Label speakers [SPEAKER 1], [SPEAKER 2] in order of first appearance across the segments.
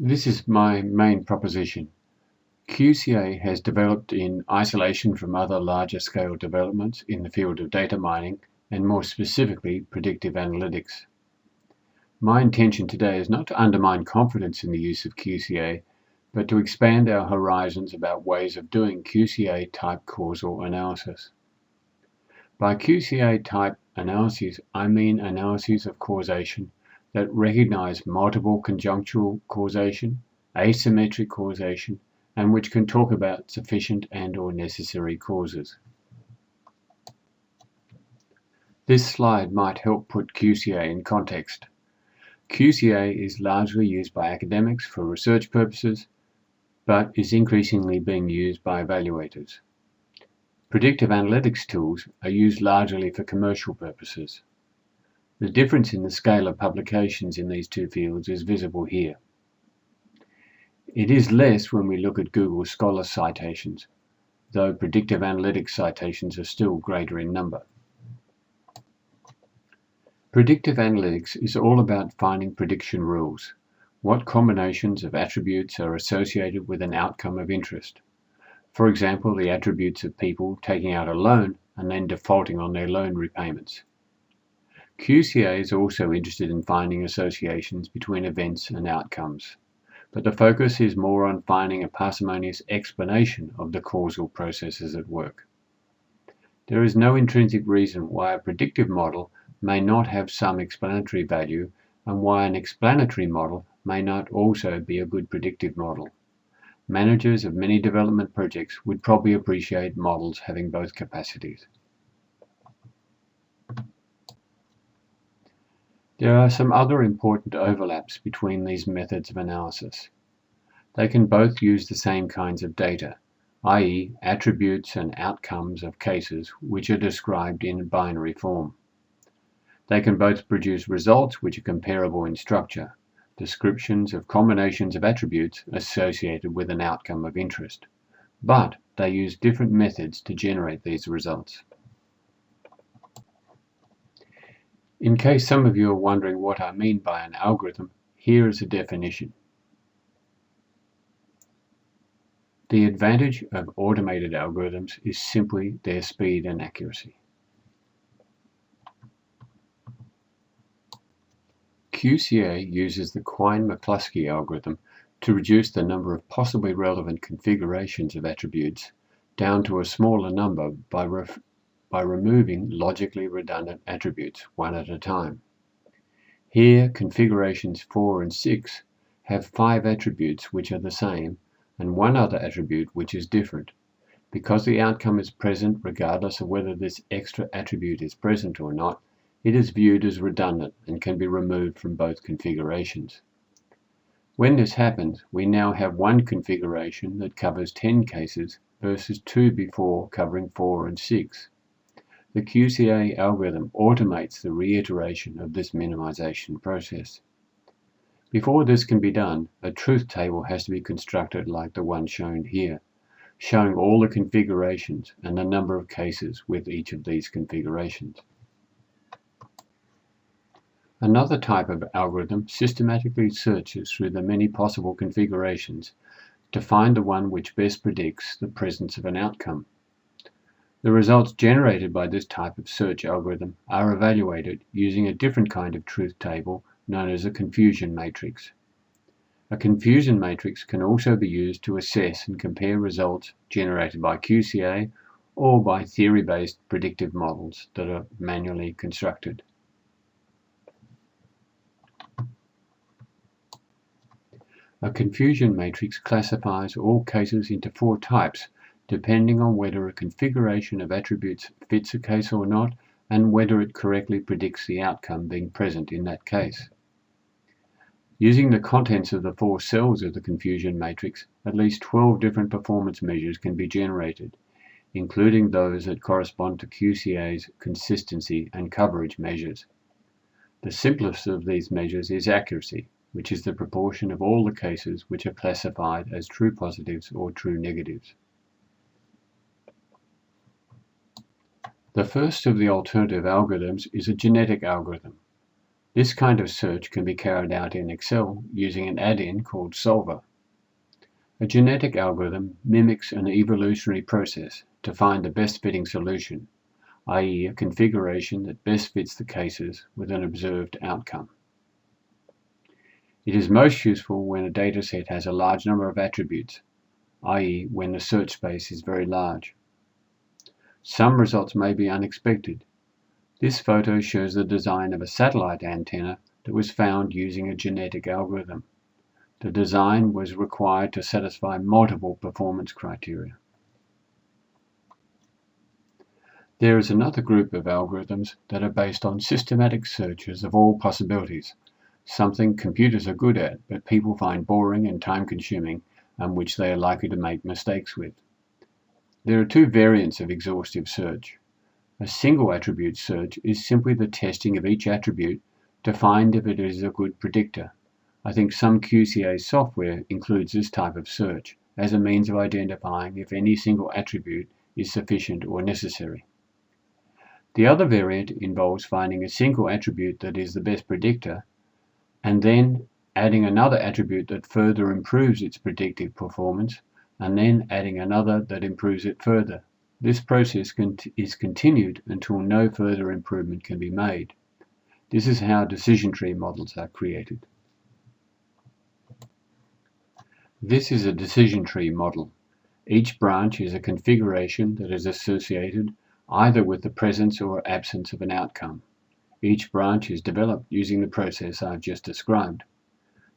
[SPEAKER 1] This is my main proposition. QCA has developed in isolation from other larger scale developments in the field of data mining and more specifically predictive analytics. My intention today is not to undermine confidence in the use of QCA, but to expand our horizons about ways of doing QCA type causal analysis. By QCA type analyses, I mean analyses of causation that recognize multiple conjunctural causation, asymmetric causation, and which can talk about sufficient and/or necessary causes. This slide might help put QCA in context. QCA is largely used by academics for research purposes, but is increasingly being used by evaluators. Predictive analytics tools are used largely for commercial purposes. The difference in the scale of publications in these two fields is visible here. It is less when we look at Google Scholar citations, though predictive analytics citations are still greater in number. Predictive analytics is all about finding prediction rules. What combinations of attributes are associated with an outcome of interest? For example, the attributes of people taking out a loan and then defaulting on their loan repayments. QCA is also interested in finding associations between events and outcomes, but the focus is more on finding a parsimonious explanation of the causal processes at work. There is no intrinsic reason why a predictive model may not have some explanatory value and why an explanatory model may not also be a good predictive model. Managers of many development projects would probably appreciate models having both capacities. There are some other important overlaps between these methods of analysis. They can both use the same kinds of data, i.e., attributes and outcomes of cases which are described in binary form. They can both produce results which are comparable in structure, descriptions of combinations of attributes associated with an outcome of interest, but they use different methods to generate these results. In case some of you are wondering what I mean by an algorithm, here is a definition. The advantage of automated algorithms is simply their speed and accuracy. QCA uses the Quine-McCluskey algorithm to reduce the number of possibly relevant configurations of attributes down to a smaller number by removing logically redundant attributes one at a time. Here, configurations 4 and 6 have 5 attributes which are the same and one other attribute which is different. Because the outcome is present regardless of whether this extra attribute is present or not, it is viewed as redundant and can be removed from both configurations. When this happens, we now have one configuration that covers 10 cases versus 2 before covering 4 and 6. The QCA algorithm automates the reiteration of this minimization process. Before this can be done, a truth table has to be constructed like the one shown here, showing all the configurations and the number of cases with each of these configurations. Another type of algorithm systematically searches through the many possible configurations to find the one which best predicts the presence of an outcome. The results generated by this type of search algorithm are evaluated using a different kind of truth table known as a confusion matrix. A confusion matrix can also be used to assess and compare results generated by QCA or by theory-based predictive models that are manually constructed. A confusion matrix classifies all cases into 4 types, depending on whether a configuration of attributes fits a case or not, and whether it correctly predicts the outcome being present in that case. Using the contents of the 4 cells of the confusion matrix, at least 12 different performance measures can be generated, including those that correspond to QCA's consistency and coverage measures. The simplest of these measures is accuracy, which is the proportion of all the cases which are classified as true positives or true negatives. The first of the alternative algorithms is a genetic algorithm. This kind of search can be carried out in Excel using an add-in called Solver. A genetic algorithm mimics an evolutionary process to find the best fitting solution, i.e. a configuration that best fits the cases with an observed outcome. It is most useful when a dataset has a large number of attributes, i.e. when the search space is very large. Some results may be unexpected. This photo shows the design of a satellite antenna that was found using a genetic algorithm. The design was required to satisfy multiple performance criteria. There is another group of algorithms that are based on systematic searches of all possibilities, something computers are good at but people find boring and time-consuming and which they are likely to make mistakes with. There are two variants of exhaustive search. A single attribute search is simply the testing of each attribute to find if it is a good predictor. I think some QCA software includes this type of search as a means of identifying if any single attribute is sufficient or necessary. The other variant involves finding a single attribute that is the best predictor and then adding another attribute that further improves its predictive performance and then adding another that improves it further. This process is continued until no further improvement can be made. This is how decision tree models are created. This is a decision tree model. Each branch is a configuration that is associated either with the presence or absence of an outcome. Each branch is developed using the process I've just described.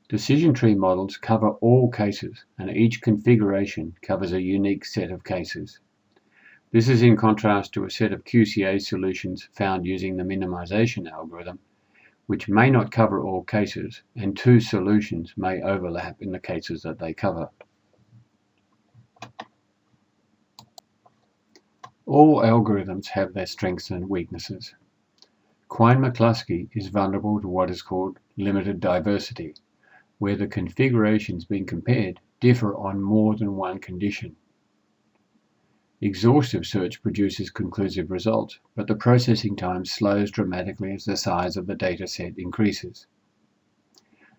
[SPEAKER 1] Decision tree models cover all cases, and each configuration covers a unique set of cases. This is in contrast to a set of QCA solutions found using the minimization algorithm, which may not cover all cases, and two solutions may overlap in the cases that they cover. All algorithms have their strengths and weaknesses. Quine-McCluskey is vulnerable to what is called limited diversity, where the configurations being compared differ on more than one condition. Exhaustive search produces conclusive results, but the processing time slows dramatically as the size of the data set increases.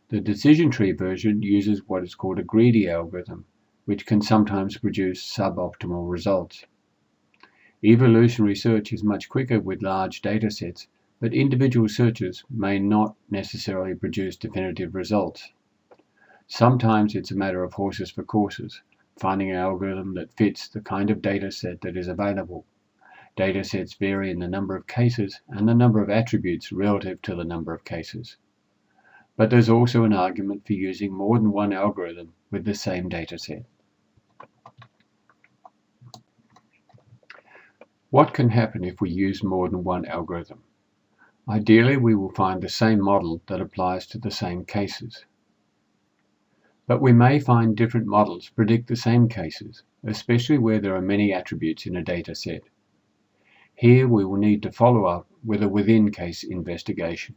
[SPEAKER 1] The decision tree version uses what is called a greedy algorithm, which can sometimes produce suboptimal results. Evolutionary search is much quicker with large data sets, but individual searches may not necessarily produce definitive results. Sometimes it's a matter of horses for courses, finding an algorithm that fits the kind of data set that is available. Data sets vary in the number of cases and the number of attributes relative to the number of cases. But there's also an argument for using more than one algorithm with the same data set. What can happen if we use more than one algorithm? Ideally, we will find the same model that applies to the same cases. But we may find different models predict the same cases, especially where there are many attributes in a data set. Here we will need to follow up with a within-case investigation.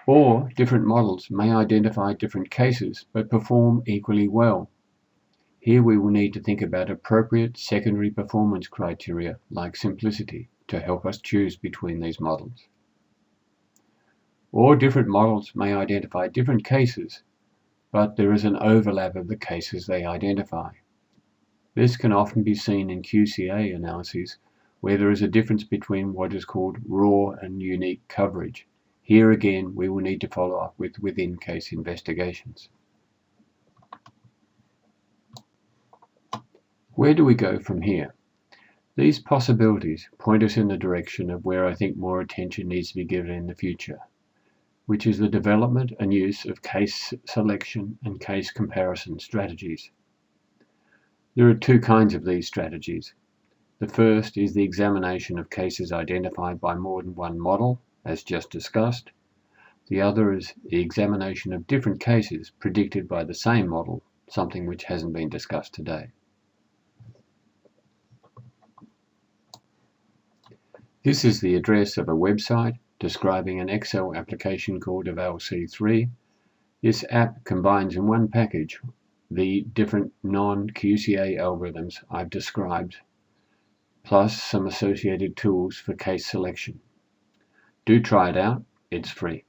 [SPEAKER 1] Or different models may identify different cases but perform equally well. Here we will need to think about appropriate secondary performance criteria like simplicity to help us choose between these models. Or different models may identify different cases, but there is an overlap of the cases they identify. This can often be seen in QCA analyses where there is a difference between what is called raw and unique coverage. Here again, we will need to follow up with within-case investigations. Where do we go from here? These possibilities point us in the direction of where I think more attention needs to be given in the future, which is the development and use of case selection and case comparison strategies. There are two kinds of these strategies. The first is the examination of cases identified by more than one model, as just discussed. The other is the examination of different cases predicted by the same model, something which hasn't been discussed today. This is the address of a website describing an Excel application called evalc3. This app combines in one package the different non-QCA algorithms I've described, plus some associated tools for case selection. Do try it out. it's free.